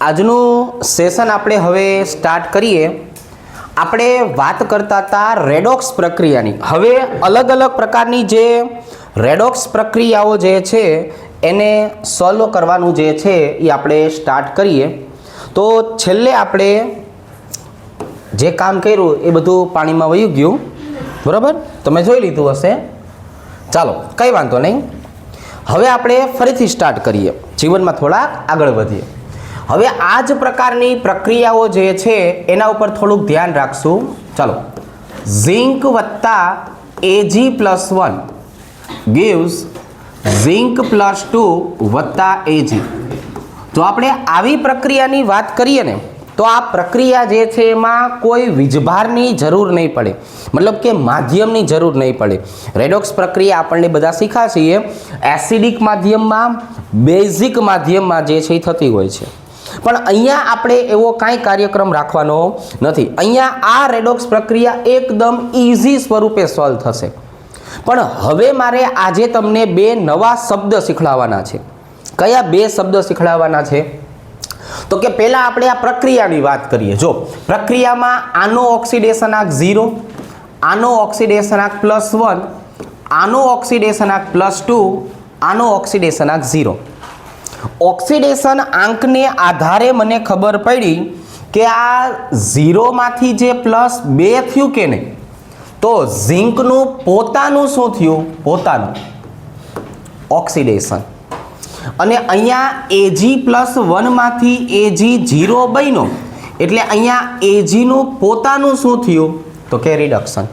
આજનું સેશન આપણે હવે સ્ટાર્ટ કરીએ. આપણે વાત કરતા હતા રેડોક્સ પ્રક્રિયાની. હવે અલગ અલગ પ્રકારની જે રેડોક્સ પ્રક્રિયાઓ જે છે એને સોલ્વ કરવાનું જે છે એ આપણે સ્ટાર્ટ કરીએ. તો છેલ્લે આપણે જે કામ કર્યું એ બધું પાણીમાં વહી ગયું, બરાબર? તમે જોઈ લીધું હશે. ચાલો, કંઈ વાંધો નહીં. હવે આપણે ફરીથી સ્ટાર્ટ કરીએ, જીવનમાં થોડા આગળ વધીએ. હવે આ જ પ્રકારની પ્રક્રિયાઓ જે છે એના ઉપર થોડુંક ધ્યાન રાખશું. ચાલો, ઝિંક વત્તા Ag+1 gives ઝિંક +2 વત્તા Ag. જો આપણે આવી પ્રક્રિયાની વાત કરીએ ને તો આ પ્રક્રિયા જે છે એમાં કોઈ વીજભારની જરૂર નહીં પડે, મતલબ કે માધ્યમની જરૂર નહીં પડે. રેડોક્સ પ્રક્રિયા આપણને બધા શીખ્યા છીએ એસિડિક માધ્યમમાં, બેઝિક માધ્યમમાં જે છે એ થતી હોય છે. પણ અહીંયા આપણે એવો કાંઈ કાર્યક્રમ રાખવાનો નથી. અહીંયા આ રેડોક્સ પ્રક્રિયા એકદમ ઇઝી સ્વરૂપે સોલ્વ થશે. પણ હવે મારે આજે તમને બે નવા શબ્દ શીખવાડવાના છે. કયા બે શબ્દ શીખવાડવાના છે? તો કે પહેલા આપણે આ પ્રક્રિયાની વાત કરીએ. જો પ્રક્રિયામાં આનો ઓક્સિડેશનાંક 0, આનો ઓક્સિડેશનાંક +1, આનો ઓક્સિડેશનાંક +2, આનો ઓક્સિડેશનાંક 0. ઓક્સિડેશન આંકને આધારે મને ખબર પડી કે આ 0 માંથી જે +2 થયું કે નહીં, તો ઝિંકનું પોતાનું શું થયું? પોતાનું ઓક્સિડેશન. અને અહીંયા Ag+1 માંથી Ag0 બન્યો એટલે અહીંયા Agનું પોતાનું શું થયું? તો કે રિડક્શન.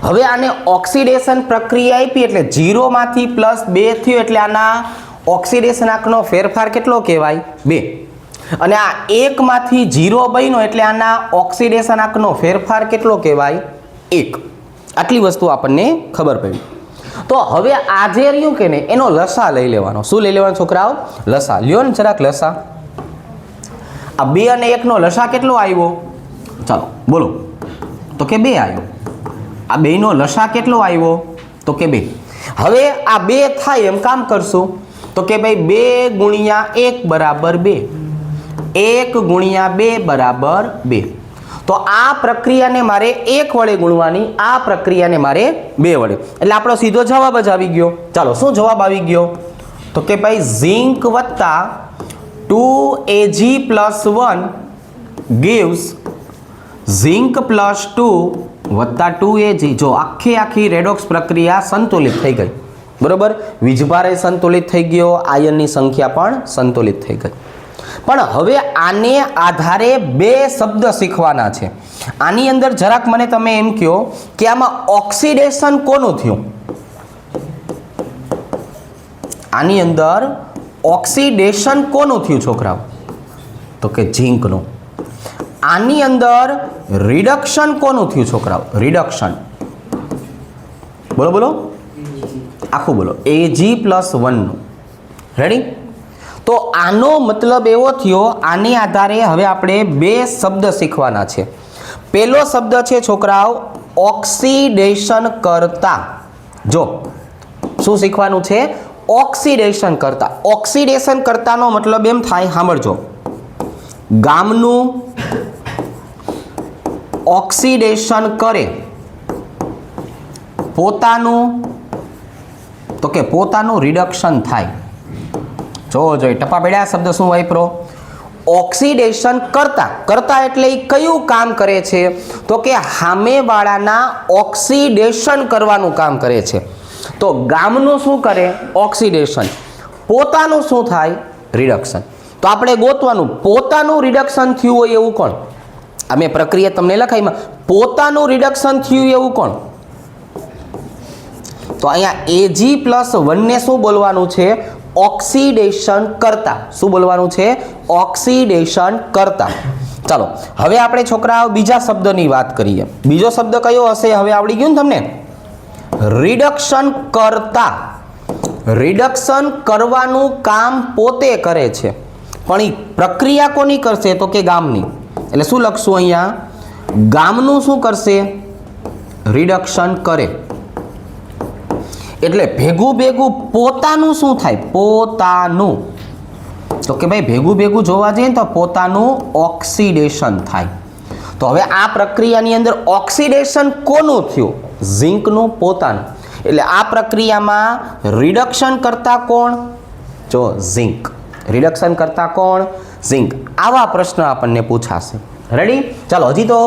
હવે આને ઓક્સિડેશન પ્રક્રિયા આપી એટલે 0 માંથી +2 થયું એટલે આના ઓક્સિડેશનાંકનો ફેરફાર કેટલો કહેવાય? 2. અને આ 1 માંથી 0 બન્યો એટલે આના ઓક્સિડેશનાંકનો ફેરફાર કેટલો કહેવાય? 1. આટલી વસ્તુ આપણને ખબર પડી. તો હવે આજે રહ્યું કે નહીં એનો લસા લઈ લેવાનો. શું લઈ લેવાનો છોકરાઓ? લસા લ્યો ને જરાક લસા. આ 2 અને 1 નો લસા કેટલો આવ્યો? ચાલો બોલો. તો કે 2 આવ્યો. આ 2 નો લસા કેટલો આવ્યો? તો કે 2. હવે આ 2 થાય એમ કામ કરશું. તો કે ભાઈ 2 ગુણ્યા 1 બરાબર 2, 1 ગુણ્યા 2 બરાબર 2. તો આ પ્રક્રિયાને મારે 1 વડે ગુણવાની, આ પ્રક્રિયાને મારે 2 વડે. એટલે આપણો સીધો જવાબ જ આવી ગયો. ચાલો, શું જવાબ આવી ગયો? તો કે ભાઈ ઝિંક વત્તા 2Ag+1 gives ઝિંક +2 વત્તા 2Ag. જો આખી રેડોક્સ પ્રક્રિયા સંતુલિત થઈ ગઈ, બરોબર? વીજભાર સંતુલિત થઈ ગયો, આયનની સંખ્યા પણ સંતુલિત થઈ ગઈ. પણ હવે આને આધારે બે શબ્દ શીખવાના છે. આની અંદર જરાક મને તમે એમ કહો કે આમાં ઓક્સિડેશન કોનું થયું? આની અંદર ઓક્સિડેશન કોનું થયું છોકરાઓ? તો કે ઝિંકનું. આની અંદર રિડક્શન કોનું થયું છોકરાઓ? રિડક્શન. બોલો બોલો, આખું બોલો. Ag+1 નું. રેડી? તો આનો મતલબ એવો થયો, આની આધારે હવે આપણે બે શબ્દ શીખવાના છે. પહેલો શબ્દ છે છોકરાઓ ઓક્સિડેશન કરતા. જો શું શીખવાનું છે? ઓક્સિડેશન કરતા. ઓક્સિડેશન કરતાનો મતલબ એમ થાય, સાંભળજો, ગામનું ઓક્સિડેશન કરે, પોતાનું, તો કે પોતાનું રિડક્શન થાય. જો ટપા બેડા શબ્દ શું વાપરો? ઓક્સિડેશન કરતા. કરતા એટલે એ કયું કામ કરે છે? તો કે સામેવાળાના ઓક્સિડેશન કરવાનું કામ કરે છે. તો ગામનું શું કરે? ઓક્સિડેશન. પોતાનું શું થાય? રિડક્શન. તો આપણે ગોતવાનું પોતાનું રિડક્શન થયું હોય એવું કોણ? આ મેં પ્રક્રિયા તમને લખાઈમાં પોતાનું રિડક્શન થયું એવું કોણ? તો અહીંયા Ag+1 ને શું બોલવાનું છે? ઓક્સિડેશન કરતા. શું બોલવાનું છે? ઓક્સિડેશન કરતા. ચાલો, હવે આપણે છોકરાઓ બીજા શબ્દની વાત કરીએ. બીજો શબ્દ કયો હશે? હવે આવડી ગયું ને તમને? રિડક્શન કરતા. રિડક્શન કરવાનું કામ પોતે કરે છે, પણ એ પ્રક્રિયા કોની કરશે? તો કે ગામની. એટલે શું લખશું અહીંયા? ગામનું શું કરશે? રિડક્શન કરે. એટલે ભેગું ભેગું પોતાનું શું થાય? પોતાનું. તો કે ભાઈ ભેગું ભેગું જોવા જઈએ તો પોતાનું ઓક્સિડેશન થાય. તો હવે આ પ્રક્રિયાની અંદર ઓક્સિડેશન કોનું થયું? ઝિંકનું પોતાનું. એટલે આ પ્રક્રિયામાં રિડક્શન કરતા કોણ? જો ઝિંક. રિડક્શન કરતા કોણ? ઝિંક. આવા પ્રશ્ન આપણને પૂછાશે. રેડી? ચાલો હજી તો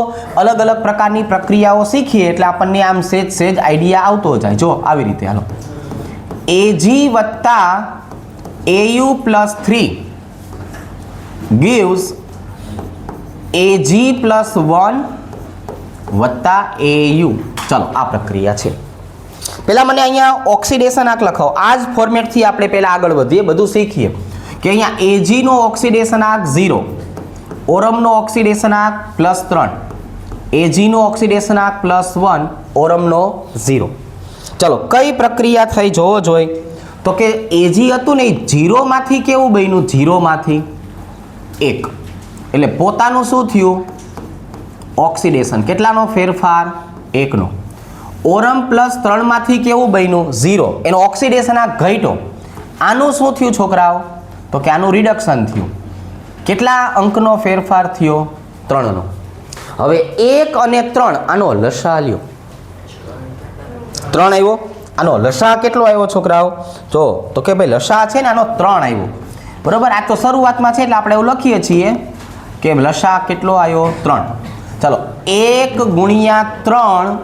અલગ અલગ પ્રકારની પ્રક્રિયાઓ શીખીએ એટલે આપણને આમ સેજ આઈડિયા આવતો જાય. જો આવી રીતે હાલો. Ag વત્તા Au plus 3 gives Ag plus 1 વત્તા Au. ચાલો આ પ્રક્રિયા છે. પહેલા મને અહીંયા ઓક્સિડેશન આંક લખાવો. આ જ ફોર્મેટથી આપણે પહેલા આગળ વધીએ, બધું શીખીએ કે અહીંયા Ag નો ઓક્સિડેશન આંક 0, ઓરમનો ઓક્સિડેશન આંક +3, Ag નો ઓક્સિડેશન આંક +1, ઓરમનો 0. ચલો કઈ પ્રક્રિયા થઈ જોવો જોઈએ. તો કે Ag હતું ને 0 માંથી કેવું બન્યું? 0 માંથી 1. એટલે પોતાનું શું થયું? ઓક્સિડેશન. કેટલાનો ફેરફાર? 1 નો. ઓરમ +3 માંથી કેવું બન્યું? 0. એનો ઓક્સિડેશન આંક ઘટ્યો. આનું શું થયું છોકરાઓ? તો કે આનું રિડક્શન થયું. કેટલા અંકનો ફેરફાર થયો? 3 નો. હવે 1 અને 3 આનો લસા લ્યો. 3 આવ્યો. આનો લસા કેટલો આવ્યો છોકરાઓ? જો તો કે ભાઈ લસા છે ને આનો 3 આવ્યો. બરોબર? આ તો શરૂઆતમાં છે એટલે આપણે એવું લખીએ છીએ કે લસા કેટલો આવ્યો? 3. ચાલો 1 ગુણ્યા 3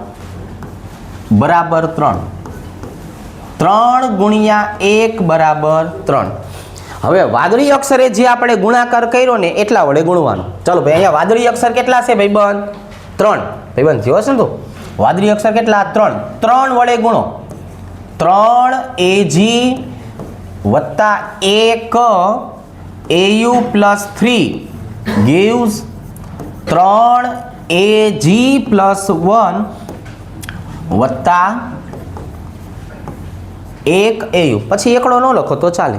બરાબર 3. 3 ગુણ્યા 1 બરાબર 3. હવે વાદળી અક્ષરે જે આપણે ગુણાકાર કર્યો ને એટલા વડે ગુણવાનો. ચાલો ભાઈ અહીંયા વાદળી અક્ષર કેટલા છે ભાઈબંધ? 3. ભાઈબંધ થયો છે ને તો વાદળી અક્ષર કેટલા? 3. 3 વડે ગુણો. 3 Ag વત્તા 1 Au plus 3 gives 3 Ag plus 1 વત્તા 1 Au. પછી એકડો ન લખો તો ચાલે.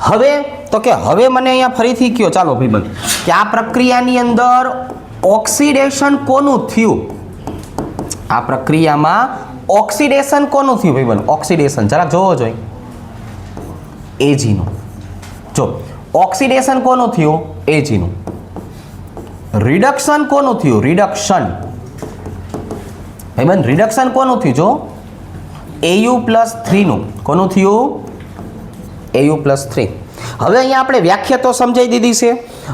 હવે તો કે હવે મને અહીંયા ફરીથી કયો ચાલો ભાઈબંધ કે આ પ્રક્રિયાની અંદર ઓક્સિડેશન કોનું થયું? આ પ્રક્રિયામાં ઓક્સિડેશન કોનું થયું ભાઈબંધ? ઓક્સિડેશન જરાક જોવો જોઈએ. Ag નું. જો ઓક્સિડેશન કોનું થયું? Ag નું. રિડક્શન કોનું થયું? રિડક્શન. ભાઈબંધ રિડક્શન કોનું થયું? જો Au પ્લસ 3 નું. કોનું થયું? Au plus 3. હવે અહીંયા આપણે વ્યાખ્યા તો સમજાઈ દીધી છે.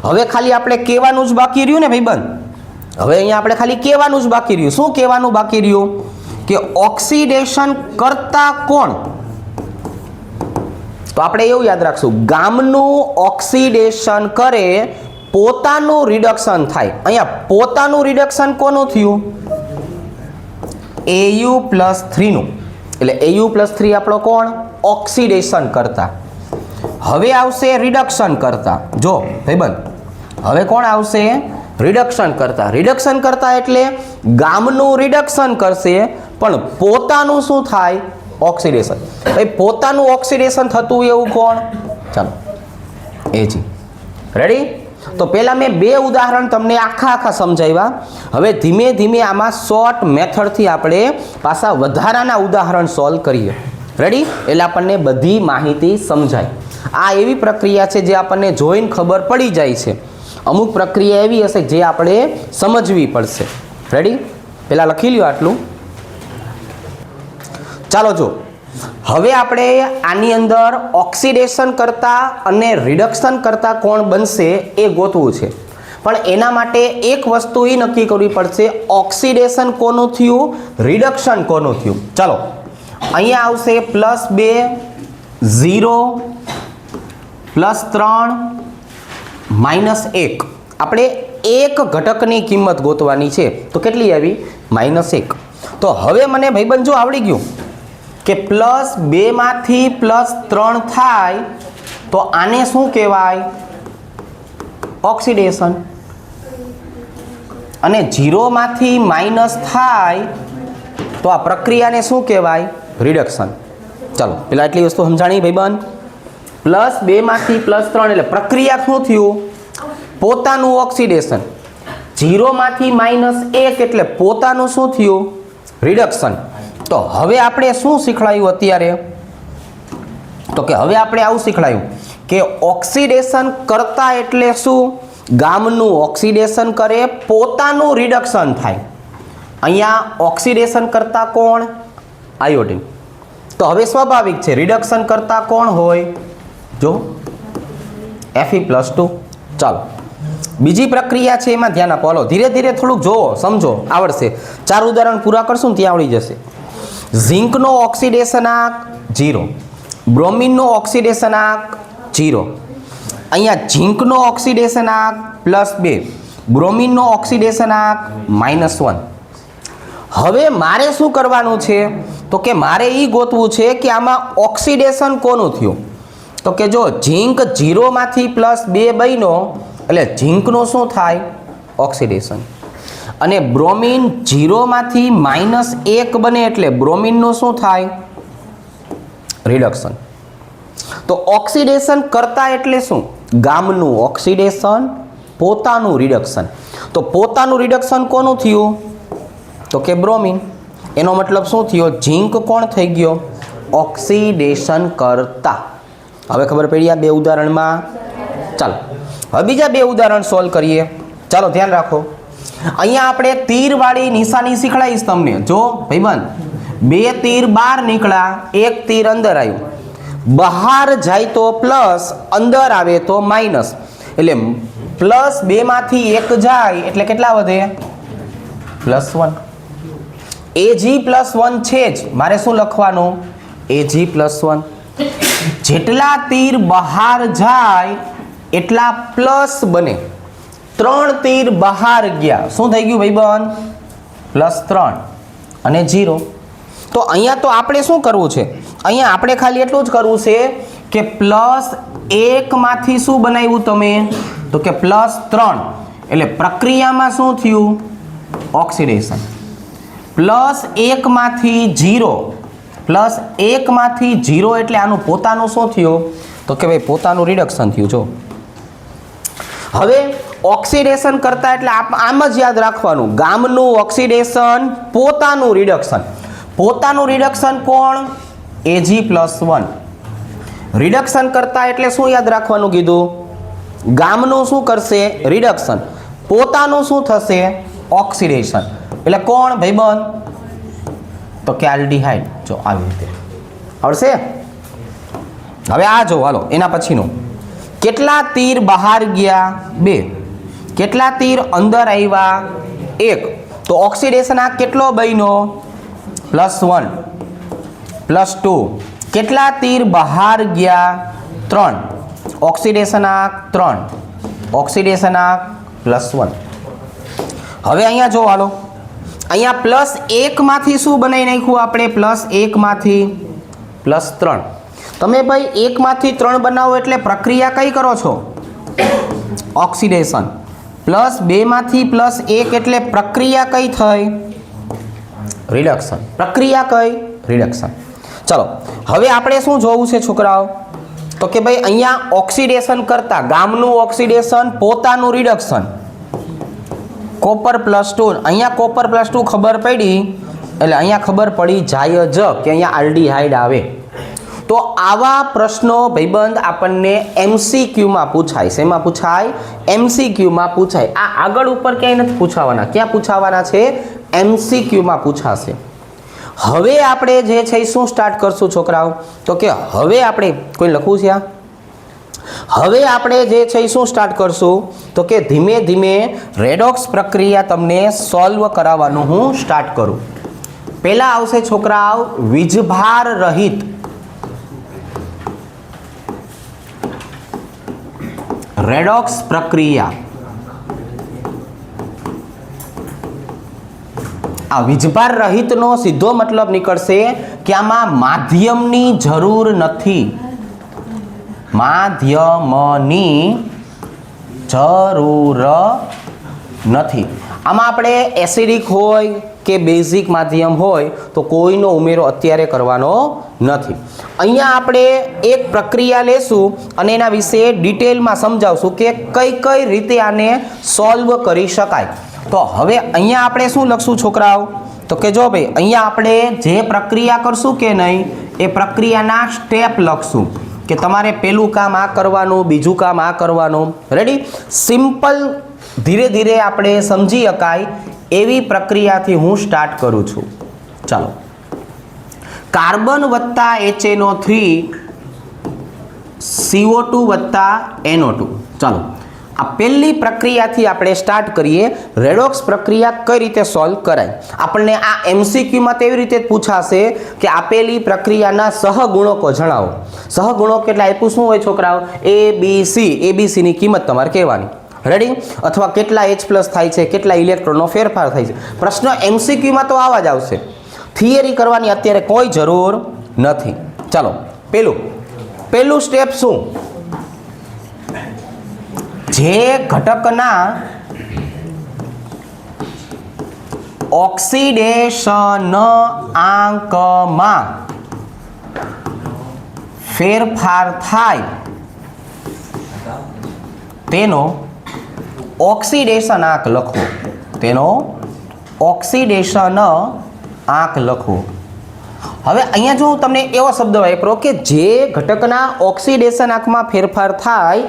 હવે ખાલી આપણે કહેવાનું જ બાકી રહ્યું ને ભાઈબંધ. હવે અહીંયા આપણે ખાલી કહેવાનું જ બાકી રહ્યું. શું કહેવાનું બાકી રહ્યું? કે ઓક્સિડેશન કરતા કોણ? તો આપણે એવું યાદ રાખશું, ગામનું ઓક્સિડેશન કરે પોતાનું રિડક્શન થાય. અહીંયા પોતાનું રિડક્શન કોનું થયું? Au પ્લસ 3 નું. એટલે Au પ્લસ 3 આપણો કોણ? ઓક્સિડેશન કરતા. હવે આવશે રિડક્શન કરતા. જો ભાઈબંધ હવે કોણ આવશે? રિડક્શન કરતા. રિડક્શન કરતા એટલે ગામનું રિડક્શન કરશે પણ પોતાનું શું થાય? ઓક્સિડેશન. ભાઈ પોતાનું ઓક્સિડેશન થતું એવું કોણ? ચાલો Ag. રેડી? તો પહેલાં મેં 2 ઉદાહરણ તમને આખા સમજાવ્યા. હવે ધીમે ધીમે આમાં શોર્ટ મેથડથી આપણે પાછા વધારાના ઉદાહરણ સોલ્વ કરીએ. રેડી? એટલે આપણને બધી માહિતી સમજાય. આ એવી પ્રક્રિયા છે જે આપણને જોઈને ખબર પડી જાય છે. અમુક પ્રક્રિયા એવી હશે જે આપણે સમજવી પડશે. રેડી? પહેલાં લખી લ્યો આટલું. ચાલો જો હવે આપણે આની અંદર ઓક્સિડેશન કરતા અને રિડક્શન કરતા કોણ બનશે એ ગોતવું છે. પણ એના માટે એક વસ્તુ એ નક્કી કરવી પડશે, ઓક્સિડેશન કોનું થયું, રિડક્શન કોનું થયું. ચાલો અહીંયા આવશે +2 0 +3 -1. આપણે એક ઘટકની કિંમત ગોતવાની છે તો કેટલી આવી? -1. તો હવે મને ભાઈબંધ જો આવડી ગયું કે +2 માંથી +3 થાય તો આને શું કહેવાય? ઓક્સિડેશન. અને 0 માંથી માઇનસ થાય તો આ પ્રક્રિયાને શું કહેવાય? રિડક્શન. ચાલો પેલા એટલી વસ્તુ સમજાણી ભાઈબંધ. +2 માંથી +3 એટલે પ્રક્રિયા શું થયું? પોતાનું ઓક્સિડેશન. 0 માંથી -1 એટલે પોતાનું શું થયું? રિડક્શન. તો હવે આપણે શું શીખવાયું અત્યારે? તો કે હવે આપણે આવું શીખવાયું કે ઓક્સિડેશન કરતા એટલે શું? ગામનું ઓક્સિડેશન કરે, પોતાનું રિડક્શન થાય. અહીંયા ઓક્સિડેશન કરતા કોણ? આયોડિન. તો હવે સ્વાભાવિક છે રિડક્શન કરતા કોણ હોય? જો Fe+2. ચાલો બીજી પ્રક્રિયા છે એમાં ધ્યાન આપો. હાલો ધીરે ધીરે થોડુંક જોવો, સમજો, આવડશે. 4 ઉદાહરણ પૂરા કરશું ને ત્યાં આવડી જશે. ઝિંકનો ઓક્સિડેશનાંક 0, બ્રોમિનનો ઓક્સિડેશનાંક 0. અહીંયા ઝિંકનો ઓક્સિડેશનાંક +2, બ્રોમિનનો ઓક્સિડેશનાંક -1. હવે મારે શું કરવાનું છે? તો કે મારે એ ગોતવું છે કે આમાં ઓક્સિડેશન કોનું થયું? તો કે જો ઝિંક 0 માંથી +2 બન્યો એટલે ઝિંકનું શું થાય? ઓક્સિડેશન. અને બ્રોમિન 0 માંથી -1 બને એટલે બ્રોમિનનું શું થાય? રિડક્શન. તો ઓક્સિડેશન કરતા એટલે શું? ગામનું ઓક્સિડેશન, પોતાનું રિડક્શન. તો પોતાનું રિડક્શન કોનું થયું? તો કે બ્રોમિન. એનો મતલબ શું થયો? ઝિંક કોણ થઈ ગયો? ઓક્સિડેશન કરતા. હવે ખબર પડી આ બે ઉદાહરણમાં? ચાલો હવે બીજા બે ઉદાહરણ સોલ્વ કરીએ. ચાલો ધ્યાન રાખો. અહીંયા આપણે તીરવાળી નિશાની શીખડાવીશ તમને. જો ભાઈબંધ, 2 તીર બહાર નીકળ્યા, 1 તીર અંદર આવ્યું. બહાર જાય તો પ્લસ, અંદર આવે તો માઇનસ. એટલે +2 માંથી 1 જાય એટલે કેટલા વધે? +1. Ag+1 છે જ, મારે શું લખવાનું? Ag+1. જેટલા તીર બહાર જાય એટલા પ્લસ બને. 3 તીર બહાર ગયા, શું થઈ ગયું ભાઈબંધ? +3 અને 0. તો અહીંયા તો આપણે શું કરવું છે? અહીંયા આપણે ખાલી એટલું જ કરવું છે કે +1 માંથી શું બનાવ્યું તમે? તો કે +3. એટલે પ્રક્રિયામાં શું થયું? ઓક્સિડેશન. +1 માંથી 0, +1 માંથી 0 એટલે આનું પોતાનું શું થયું? તો કે ભાઈ પોતાનું રિડક્શન થયું. જો હવે ઓક્સિડેશન કરતા એટલે આમ જ યાદ રાખવાનું, ગામનું ઓક્સિડેશન, પોતાનું રિડક્શન. પોતાનું રિડક્શન કોણ? Ag+1. રિડક્શન કરતા એટલે શું યાદ રાખવાનું કીધું? ગામનું શું કરશે? રિડક્શન. પોતાનું શું થશે? ઓક્સિડેશન. એટલે કોણ ભાઈબંધ? તો કે આલ્ડીહાઇડ. જો આવી રીતે આવડશે. હવે આ જો, હાલો એના પછીનું. કેટલા તીર બહાર ગયા? 2. કેટલા તીર અંદર આવ્યા? 1. તો ઓક્સિડેશન આ કેટલો બન્યો? +1 +2. કેટલા તીર બહાર ગયા? 3. ઓક્સિડેશન આ 3. ઓક્સિડેશન આ +1. હવે અહીંયા જો, હાલો અહીંયા +1 માંથી શું બનાવી નાખ્યું આપણે? +1 માંથી +3. તમે ભાઈ 1 માંથી 3 બનાવો એટલે પ્રક્રિયા કઈ કરો છો? ઓક્સિડેશન. +2 માંથી +1 એટલે પ્રક્રિયા કઈ થઈ? રિડક્શન. પ્રક્રિયા કઈ? રિડક્શન. ચલો હવે આપણે શું જોવું છે છોકરાઓ? તો કે ભાઈ અહીંયા ઓક્સિડેશન કરતા, ગામનું ઓક્સિડેશન, પોતાનું રિડક્શન. કોપર +2. અહીંયા કોપર +2 ખબર પડી એટલે અહીંયા ખબર પડી જાય જ કે અહીંયા આલ્ડીહાઇડ આવે. તો આવા પ્રશ્નો ભાઈબંધ આપણને MCQમાં પૂછાય. શેમાં પૂછાય? MCQમાં પૂછાય. આ આગળ ઉપર ક્યાંય નથી પૂછાવાના. ક્યાં પૂછાવાના છે? MCQમાં પૂછાશે. હવે આપણે જે છે શું સ્ટાર્ટ કરશું છોકરાઓ? તો કે હવે આપણે કોઈ લખવું છે? હવે આપણે જે છે શું સ્ટાર્ટ કરશું? તો કે ધીમે ધીમે રેડોક્સ પ્રક્રિયા તમને સોલ્વ કરાવવાનું હું સ્ટાર્ટ કરું. પહેલા આવશે છોકરાઓ વીજભાર રહિત રેડોક્સ પ્રક્રિયા. આ વીજભાર રહિતનો સીધો મતલબ નીકળશે કે આમાં માધ્યમની જરૂર નથી. માધ્યમની જરૂર નથી. આમાં આપણે એસિડિક હોય કે બેઝિક માધ્યમ હોય તો કોઈનો ઉમેરો અત્યારે કરવાનો નથી. અહીંયા આપણે એક પ્રક્રિયા લેશું અને એના વિશે ડિટેલમાં સમજાવશું કે કઈ કઈ રીતે આને સોલ્વ કરી શકાય. તો હવે અહીંયા આપણે શું લખશું છોકરાઓ? તો કે જો ભાઈ અહીંયા આપણે જે પ્રક્રિયા કરશું કે નહીં એ પ્રક્રિયાના સ્ટેપ લખશું. કે તમારે પેલું કામ આ કરવાનું, બીજું કામ આ કરવાનું. રેડી? સિમ્પલ, ધીરે ધીરે આપણે સમજી શકાય એવી પ્રક્રિયાથી હું સ્ટાર્ટ કરું છું. ચાલો, કાર્બન વત્તા HNO3 CO2 વત્તા NO2. ચાલો, આ પહેલી પ્રક્રિયાથી આપણે સ્ટાર્ટ કરીએ. રેડોક્સ પ્રક્રિયા કઈ રીતે સોલ્વ કરાય? આપણને આ MCQમાં તેવી રીતે પૂછાશે કે આપેલી પ્રક્રિયાના સહગુણકો જણાવો. સહગુણક એટલે આપ્યું શું હોય છોકરાઓ? ABC ની કિંમત તમારે કહેવાની. રેડી? અથવા કેટલા H+ થાય છે, કેટલા ઇલેક્ટ્રોનનો ફેરફાર થાય છે. પ્રશ્ન MCQમાં તો આવા જ આવશે. થિયરી કરવાની અત્યારે કોઈ જરૂર નથી. ચાલો, પહેલું સ્ટેપ શું? જે ઘટકના ઓક્સિડેશન આંકમાં ફેરફાર થાય તેનો ઓક્સિડેશન આંક લખવો. તેનો ઓક્સિડેશન આંક લખવો. હવે અહીંયા જો હું તમને એવો શબ્દ વાપરો કે જે ઘટકના ઓક્સિડેશન આંકમાં ફેરફાર થાય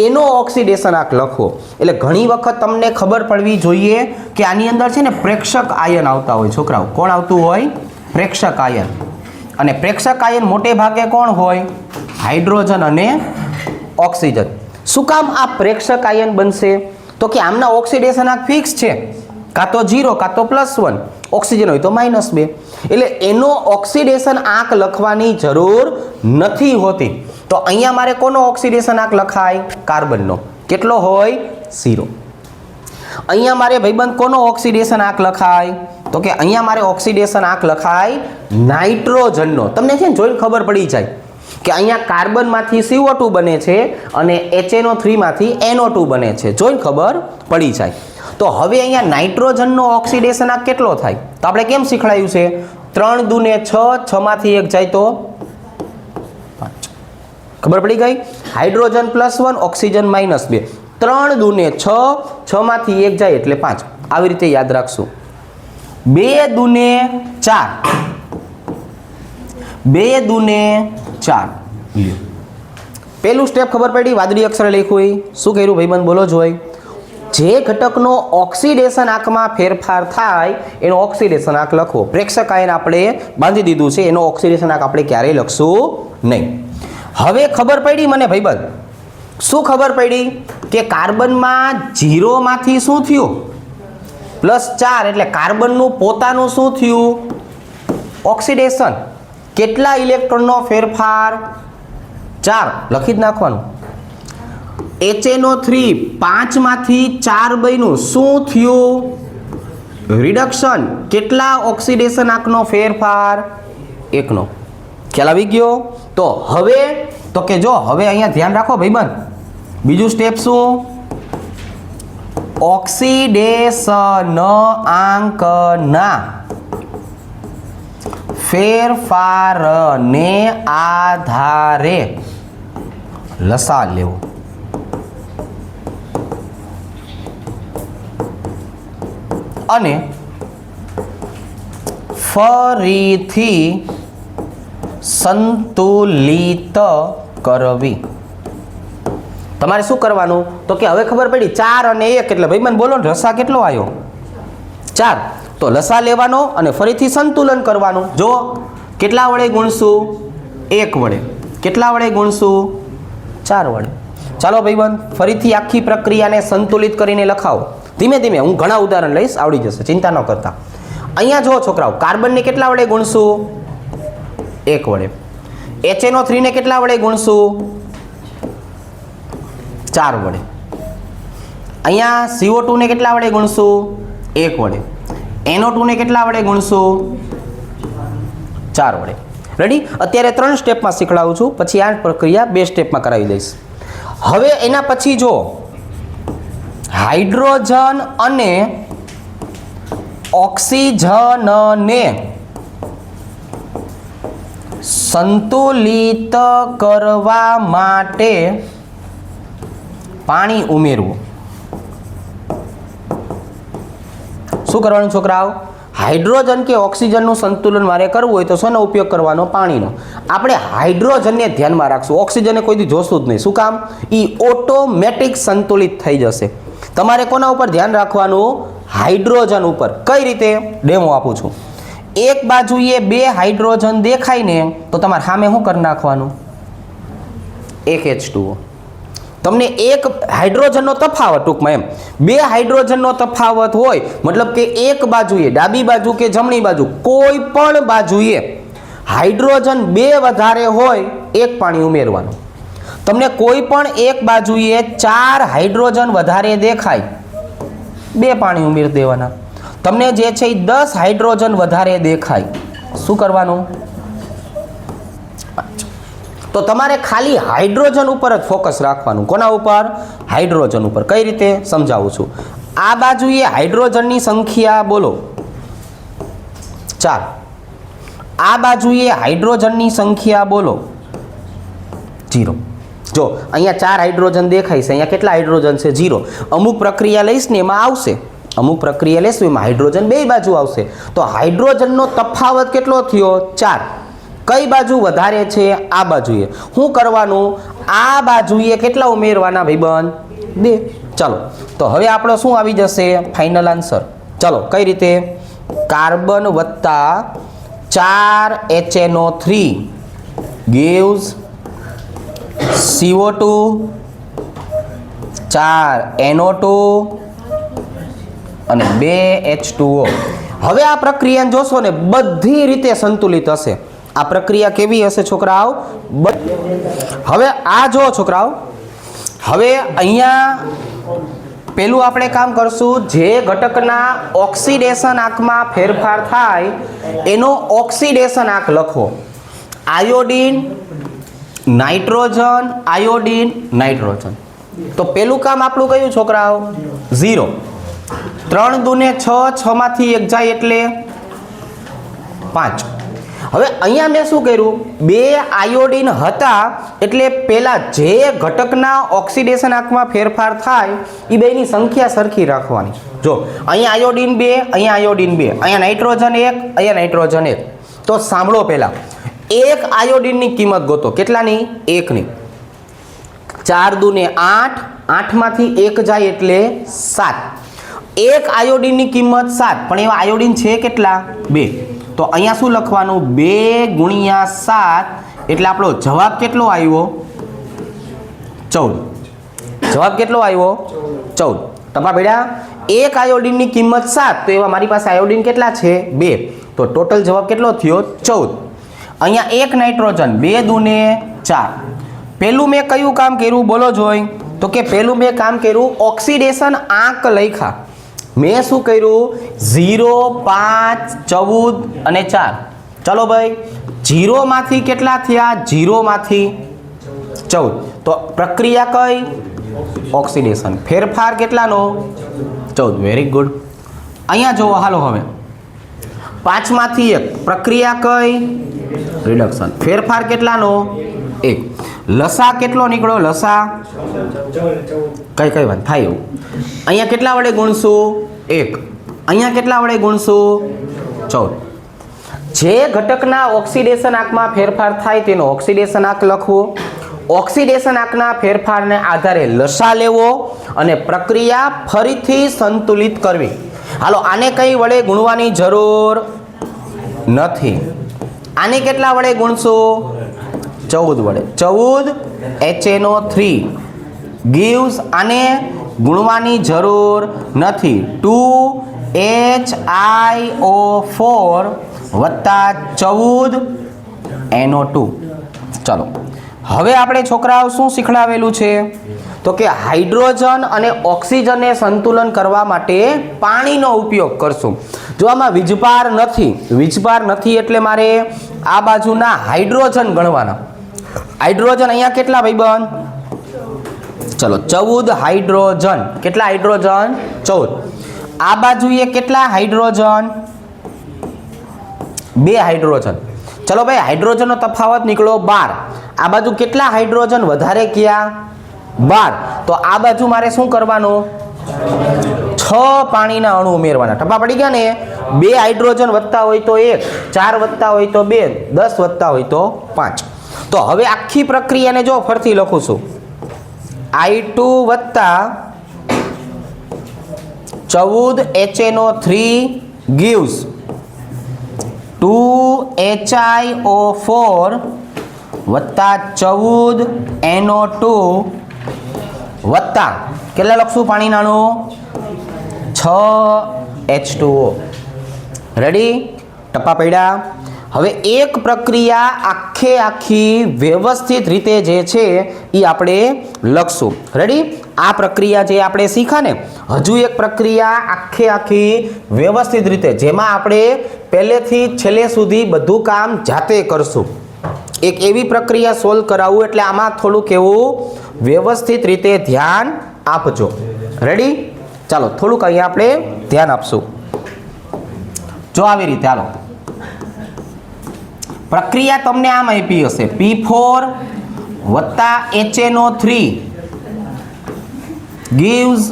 એનો ઓક્સિડેશન આંક લખવો. એટલે ઘણી વખત તમને ખબર પડવી જોઈએ કે આની અંદર છે ને પ્રેક્ષક આયન આવતા હોય છોકરાઓ. કોણ આવતું હોય? પ્રેક્ષક આયન. અને પ્રેક્ષક આયન મોટે ભાગે કોણ હોય? હાઇડ્રોજન અને ઓક્સિજન. શું કામ આ પ્રેક્ષક આયન બનશે? તો કે આમના ઓક્સિડેશન આંક ફિક્સ છે, કાં તો 0 કાં તો +1. ઓક્સિજન હોય તો -2. એટલે એનો ઓક્સિડેશન આંક લખવાની જરૂર નથી હોતી. તો અહીંયા મારે કોનો ઓક્સિડેશન આંક લખાય? કાર્બનનો. કેટલો હોય? 0. અહીંયા મારે ભાઈબંધ કોનો ઓક્સિડેશન આંક લખાય? તો કે અહીંયા મારે ઓક્સિડેશન આંક લખાય નાઇટ્રોજનનો. તમને છે ને જોઈને ખબર પડી જાય કે અહીંયા કાર્બનમાંથી CO2 બને છે અને HNO3 માંથી NO2 બને છે. જોઈને ખબર પડી જાય. તો હવે અહીંયા નાઇટ્રોજનનો ઓક્સિડેશન આંક કેટલો થાય? તો આપણે કેમ શીખવાડ્યું છે? 3 દુને 6, 6 માંથી 1 જાય તો 5. ખબર પડી ગઈ? Hydrogen +1, oxygen -2. 3 દુને 6, 6 માંથી 1 જાય એટલે 5. આવી રીતે યાદ રાખશું. 2 દુને 4, 2 દુને 4. લ્યો, પહેલું સ્ટેપ ખબર પડી? વાદળી અક્ષરે લખ્યું. શું કર્યું ભાઈબંધ? બોલો જોઈ. જે ઘટકનો ઓક્સિડેશન આંકમાં ફેરફાર થાય એનો ઓક્સિડેશન આંક લખવો. પ્રેક્ષક આયન આપણે બાંધી દીધું છે, એનો ઓક્સિડેશન આંક આપણે ક્યારેય લખશું નહીં. હવે ખબર પડી મને ભાઈબંધ? શું ખબર પડી? કે કાર્બનમાં 0 માંથી શું થયું? +4. એટલે કાર્બનનું પોતાનું શું થયું? ઓક્સિડેશન. કેટલા ઇલેક્ટ્રોનનો ફેરફાર? 4. લખી જ નાખવાનું. HNO3 5 માંથી 4 બન્યું. શું થયું? રિડક્શન. કેટલા ઓક્સિડેશન આંકનો ફેરફાર? 1નો. ખ્યાલ આવી ગયો? તો હવે તો કે જો હવે અહીંયા ધ્યાન રાખો ભાઈબંધ. બીજું સ્ટેપ શું? ઓક્સિડેશન આંકના ફેરફારને આધારે લસા લેવો. અને ફરીથી સંતુલિત કરવી. તમારે શું કરવાનું? તો કે હવે ખબર પડી 4 અને 1 એટલે ભાઈબંધ બોલો લસા કેટલો આવ્યો? 4. તો લસા લેવાનો અને ફરીથી સંતુલન કરવાનું. જો કેટલા વડે ગુણશું? 1 વડે. કેટલા વડે ગુણશું? 4 વડે. ચાલો ભાઈબંધ ફરીથી આખી પ્રક્રિયાને સંતુલિત કરીને લખાવો. ધીમે ધીમે હું ઘણા ઉદાહરણ લઈશ, આવડી જશે, ચિંતા ન કરતા. અહીંયા જો છોકરાઓ કાર્બનને કેટલા વડે ગુણશું? 1 વડે. HNO3 ને કેટલા વડે ગુણશું? 4 વડે. અહીંયા CO2 ને કેટલા વડે ગુણશું? 1 વડે. NO2 ને કેટલા વડે ગુણશું? 4 વડે. રેડી? અત્યારે 3 સ્ટેપમાં શીખવાડું છું, પછી આ પ્રક્રિયા 2 સ્ટેપમાં કરાવી દઈશ. હવે એના પછી જો હાઇડ્રોજન અને ઓક્સિજનને સંતુલિત કરવા માટે પાણી ઉમેરવું. શું કરવાનું છોકરાઓ? હાઇડ્રોજન કે ઓક્સિજનનું સંતુલન મારે કરવું હોય તો શેનો ઉપયોગ કરવાનો? પાણીનો. આપણે હાઇડ્રોજનને ધ્યાનમાં રાખશું, ઓક્સિજનને કોઈ દી જોશું જ નહીં. શું કામ? એ ઓટોમેટિક સંતુલિત થઈ જશે. તમારે કોના ઉપર ધ્યાન રાખવાનું? હાઇડ્રોજન ઉપર. કઈ રીતે? ડેમો આપું છું. એક બાજુએ 2 હાઇડ્રોજન દેખાય ને તો તમારે સામે શું કરી નાખવાનું? એક H2O. તમને એક હાઇડ્રોજનનો તફાવત, ટૂંકમાં એમ 2 હાઇડ્રોજનનો તફાવત હોય, મતલબ કે એક બાજુએ, ડાબી બાજુ કે જમણી બાજુ, કોઈ પણ બાજુએ હાઇડ્રોજન 2 વધારે હોય, એક પાણી ઉમેરવાનું. તમને કોઈ પણ એક બાજુએ 4 હાઇડ્રોજન વધારે દેખાય, 2 પાણી ઉમેરી દેવાના. તમને જે છે એ 10 હાઇડ્રોજન વધારે દેખાય, શું કરવાનું? તો તમારે ખાલી હાઇડ્રોજન ઉપર જ ફોકસ રાખવાનું. કોના ઉપર? હાઇડ્રોજન ઉપર. કઈ રીતે? સમજાવું છું. આ બાજુએ હાઇડ્રોજનની સંખ્યા બોલો 4. આ બાજુએ હાઇડ્રોજનની સંખ્યા બોલો 0. જો અહીંયા 4 હાઇડ્રોજન દેખાય છે, અહીંયા કેટલા હાઇડ્રોજન છે? 0. અમુક પ્રક્રિયા લઈશ ને એમાં આવશે, અમુક પ્રક્રિયા લેશું એમાં હાઇડ્રોજન 2 બાજુ આવશે. તો હાઇડ્રોજનનો તફાવત કેટલો થયો? 4. કઈ બાજુ વધારે છે? આ બાજુએ. શું કરવાનું? આ બાજુએ કેટલા ઉમેરવાના ભાઈબંધ? 2. ચાલો, તો હવે આપણો શું આવી જશે? Final answer. ચાલો, કઈ રીતે? કાર્બન વત્તા 4 HNO3 gives CO2 4 NO2 અને 2 H2O. હવે આ પ્રક્રિયાને જોશો ને બધી રીતે સંતુલિત હશે. આ પ્રક્રિયા કેવી હશે છોકરાઓ? હવે આ જો છોકરાઓ, હવે અહીંયા પેલું આપણે કામ કરશું, જે ઘટકના ઓક્સિડેશન આંકમાં ફેરફાર થાય એનો ઓક્સિડેશન આંક લખો. Iodine, nitrogen, iodine, nitrogen. તો પેલું કામ આપણું કયું છોકરાઓ? 0. 3 દૂને 6, 6 માંથી 1 જાય એટલે 5. હવે અહીંયા મેં શું કર્યું? 2 આયોડીન હતા એટલે પેલા જે ઘટકના ઓક્સિડેશન આંકમાં ફેરફાર થાય એ બેની સંખ્યા સરખી રાખવાની. જો અહીંયા આયોડીન 2, અહીંયા આયોડીન 2, અહીંયા નાઇટ્રોજન 1, અહીંયા નાઇટ્રોજન 1. તો સાંભળો, પહેલા 1 આયોડીનની કિંમત ગોતો. કેટલાની? 1ની. 4 દૂને 8, 8 માંથી 1 જાય એટલે 7. 1 આયોડીનની કિંમત 7, પણ એવા આયોડીન છે કેટલા? 2. તો અહીંયા શું લખવાનું? 2 ગુણ્યા 7 એટલે આપણો જવાબ કેટલો આવ્યો? 14. જવાબ કેટલો આવ્યો? 14. ટપા ભેડા 1 આયોડીનની કિંમત 7, તો એવા મારી પાસે આયોડીન કેટલા છે? 2. તો ટોટલ જવાબ કેટલો થયો? 14. અહીંયા 1 નાઇટ્રોજન, 2 દૂને 4. પેલું મેં કયું કામ કર્યું બોલો જોઈ? તો કે પેલું મેં કામ કર્યું ઓક્સિડેશન આંક લખ્યા. મેં શું કર્યું? 0, 5, 14 અને 4. ચલો ભાઈ, 0 માંથી કેટલા થયા? 0 માંથી 14. તો પ્રક્રિયા કઈ? ઓક્સિડેશન. ફેરફાર કેટલાનો? 14. Very good. અહીંયા જુઓ, હાલો હવે 5 માંથી 1. પ્રક્રિયા કઈ? રિડક્શન. ફેરફાર કેટલાનો? 1. લસા કેટલો નીકળ્યો? લસા કઈ વાત થાય એવું. અહીંયા કેટલા વડે ગુણશું? 1. અહીંયા કેટલા વડે ગુણશું? 14. જે ઘટકના ઓક્સિડેશન આંકમાં ફેરફાર થાય તેનો ઓક્સિડેશન આંક લખવો. ઓક્સિડેશન આંકના ફેરફારને આધારે લસા લેવો અને પ્રક્રિયા ફરીથી સંતુલિત કરવી. હાલો, આને કઈ વડે ગુણવાની જરૂર નથી. આને કેટલા વડે ગુણશું? 14 વડે. 14 HNO3 gives, આને ગુણવાની જરૂર નથી. 2 HiO4 વત્તા 14 NO2. ચલો, હવે આપણે છોકરાઓ શું શીખડાવેલું છે? તો કે હાઇડ્રોજન અને ઓક્સિજનને સંતુલન કરવા માટે પાણીનો ઉપયોગ કરશું. જો આમાં વીજભાર નથી, વીજભાર નથી એટલે મારે આ બાજુના હાઇડ્રોજન ગણવાના. હાઇડ્રોજન અહીંયા કેટલા ભાઈબંધ? ચલો, 14 હાઇડ્રોજન. કેટલા હાઇડ્રોજન? 14. આ બાજુએ કેટલા હાઇડ્રોજન? 2 હાઇડ્રોજન. ચલો ભાઈ, હાઇડ્રોજનનો તફાવત નીકળ્યો 12. આ બાજુ કેટલા હાઇડ્રોજન વધારે ગયા? 12. તો આ બાજુ મારે શું કરવાનું? 6 પાણીના અણુ ઉમેરવાના. ટપા પડી ગયા ને. 2 હાઇડ્રોજન વધતા હોય તો 1, 4 વધતા હોય તો 2, 10 વધતા હોય તો 5. તો હવે આખી પ્રક્રિયાને જો ફરતી લખું છું. I2 વત્તા 14 HNO3 gives 2HiO4 વત્તા 14 NO2 વત્તા કેટલા લખશું પાણીના અણુ? 6 H2O. રેડી? ટપ્પા પડ્યા. હવે એક પ્રક્રિયા આખી વ્યવસ્થિત રીતે જે છે એ આપણે લખશું. રેડી? આ પ્રક્રિયા જે આપણે શીખા ને, હજુ એક પ્રક્રિયા આખી વ્યવસ્થિત રીતે જેમાં આપણે પહેલેથી છેલ્લે સુધી બધું કામ જાતે કરશું. એક એવી પ્રક્રિયા સોલ્વ કરાવવું, એટલે આમાં થોડુંક એવું વ્યવસ્થિત રીતે ધ્યાન આપજો. રેડી? ચાલો થોડુંક અહીંયા આપણે ધ્યાન આપશું. જો આવી રીતે હાલો. પ્રક્રિયા તમને આમ આપી હશે, P4 વત્તા HNO3 gives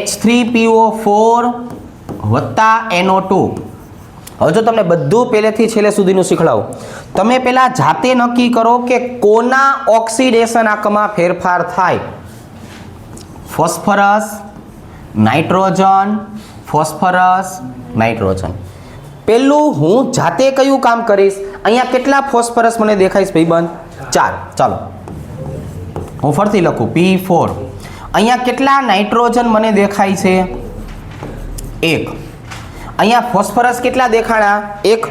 H3PO4 વત્તા NO2. હવે જો તમને બધું પહેલેથી છેલ્લે સુધીનું શીખડાવું, તમે પહેલા જાતે નક્કી કરો કે કોના ઓક્સિડેશન આંકમાં ફેરફાર થાય. Phosphorus, nitrogen, phosphorus, nitrogen. પહેલું હું જાતે કયું કામ કરીશ? અહીંયા કેટલા ફોસ્ફરસ મને દેખાઈશ ભાઈબંધ? 4. ચાલો હું ફરીથી લખું, P4. અહીંયા કેટલા નાઇટ્રોજન મને દેખાય છે? 1. અહીંયા ફોસ્ફરસ કેટલા દેખાણા? 1.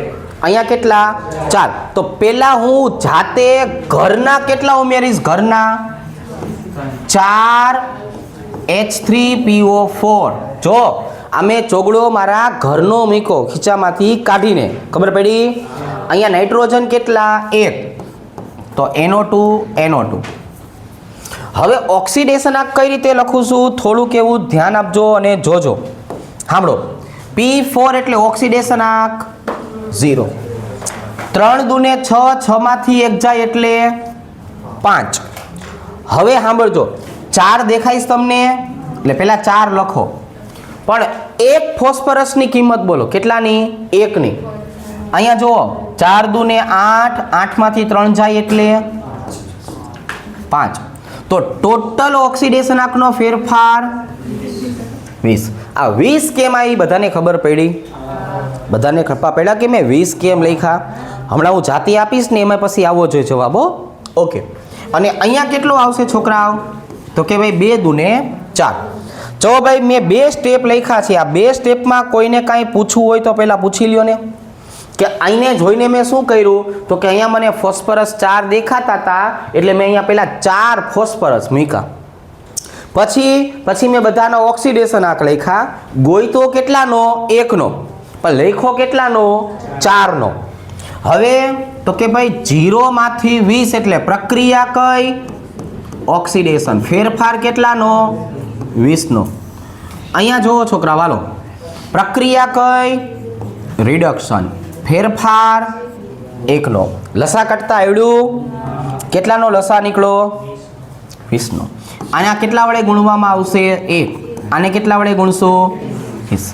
અહીંયા કેટલા? 4. તો પહેલા હું જાતે ઘરના કેટલા ઉમેરીશ? ઘરના 4 H3PO4. જો અમે ચોગડો મારા ઘરનો મૂકો ખીચામાંથી કાઢીને, ખબર પડી? અહીંયા નાઇટ્રોજન કેટલા? 1. તો NO2. હવે ઓક્સિડેશન આંક કઈ રીતે લખું છું? થોડુંક એવું ધ્યાન આપજો અને જોજો. સાંભળો, P4 એટલે ઓક્સિડેશન આંક 0. 3 દુને 6, 6 માંથી 1 જાય એટલે 5. હવે સાંભળજો, 4 દેખાઈશ તમને, એટલે પહેલા 4 લખો. પણ એક ફોસ્ફરસની કિંમત બોલો, કેટલાની? 1ની. અહીંયા જુઓ, 4 દુને 8, 8 માંથી 3 જાય એટલે 5. તો ટોટલ ઓક્સિડેશન આંકનો ફેરફાર 20. આ 20 કેમ આવી બધાને ખબર પડી? બધાને ખપા પડ્યા કે મેં 20 કેમ લખ્યા? હમણાં હું જાતે આપીશ ને એમાં પછી આવવો જોઈએ જવાબ. ઓકે. અને અહીંયા કેટલો આવશે છોકરાઓ? તો કે ભાઈ 2 દુને 4. જો ભાઈ મેં 2 સ્ટેપ લખ્યા છે. આ 2 સ્ટેપમાં કોઈને કાંઈ પૂછવું હોય તો પહેલાં પૂછી લ્યો ને, કે અહીંને જોઈને મેં શું કર્યું? તો કે અહીંયા મને ફોસ્ફરસ 4 દેખાતા હતા, એટલે મેં અહીંયા પહેલાં 4 ફોસ્ફરસ મૂક્યા. પછી મેં બધાનો ઓક્સિડેશન આંક લખ્યા. ગોઈતો કેટલાનો? 1નો. પણ લખ્યો કેટલાનો? 4નો. હવે તો કે ભાઈ 0 માંથી 20 એટલે પ્રક્રિયા કઈ? ઓક્સિડેશન. ફેરફાર કેટલાનો? 20નો. અહીંયા જુઓ છોકરા વાલો, પ્રક્રિયા કઈ? રિડક્શન. ફેરફાર 1નો. લસા કટતા આવડ્યું? કેટલાનો લસા નીકળો? 20નો. આને કેટલા વડે ગુણવામાં આવશે? 1. આને કેટલા વડે ગુણશો? 20.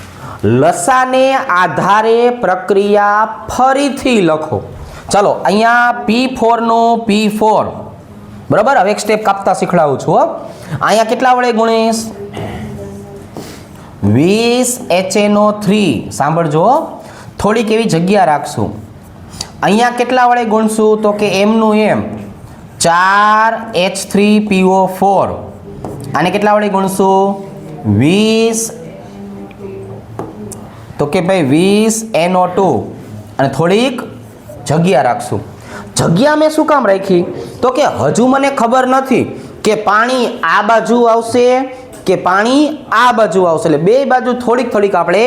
લસાને આધારે પ્રક્રિયા ફરીથી લખો. ચાલો અહીંયા P4 નું P4, બરાબર? હવે એક સ્ટેપ કાપતા શીખડાવું છું. અહીંયા કેટલા વડે ગુણીશ? 20 HNO3. સાંભળજો, થોડીક એવી જગ્યા રાખશું. અહીંયા કેટલા વડે ગુણશું? તો કે M નું M, 4 H3PO4. આને કેટલા વડે ગુણશું? 20. તો કે ભાઈ 20 NO2. અને થોડીક જગ્યા રાખશું. જગ્યા મેં શું કામ રાખી? તો કે હજુ મને ખબર નથી કે પાણી આ બાજુ આવશે કે પાણી આ બાજુ આવશે, એટલે બે બાજુ થોડીક આપણે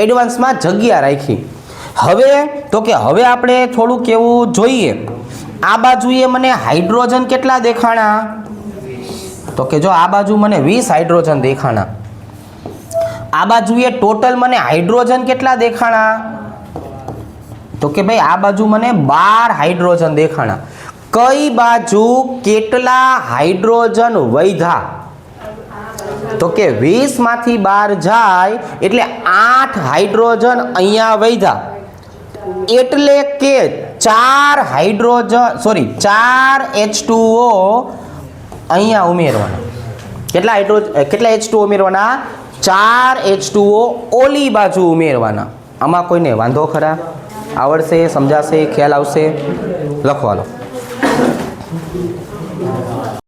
એડવાન્સમાં જગ્યા રાખી. હવે તો કે હવે આપણે થોડુંક એવું જોઈએ. આ બાજુએ મને હાઇડ્રોજન કેટલા દેખાણા? તો કે જો આ બાજુ મને 20 હાઇડ્રોજન દેખાણા. આ બાજુએ ટોટલ મને હાઇડ્રોજન કેટલા દેખાણા? તો કે ભાઈ આ બાજુ મને 12 હાઇડ્રોજન દેખાણા. કઈ બાજુ કેટલા હાઇડ્રોજન વધ્યા? તો કે 20 માંથી 12 જાય એટલે 8 હાઇડ્રોજન અહીંયા વધ્યા, એટલે કે 4 H2O અહીંયા ઉમેરવાના. કેટલા H2O ઉમેરવાના? 4 H2O ઓલી બાજુ ઉમેરવાના. આમાં કોઈને વાંધો ખરા? આવડશે? સમજાશે? ખ્યાલ આવશે? લખવા લો.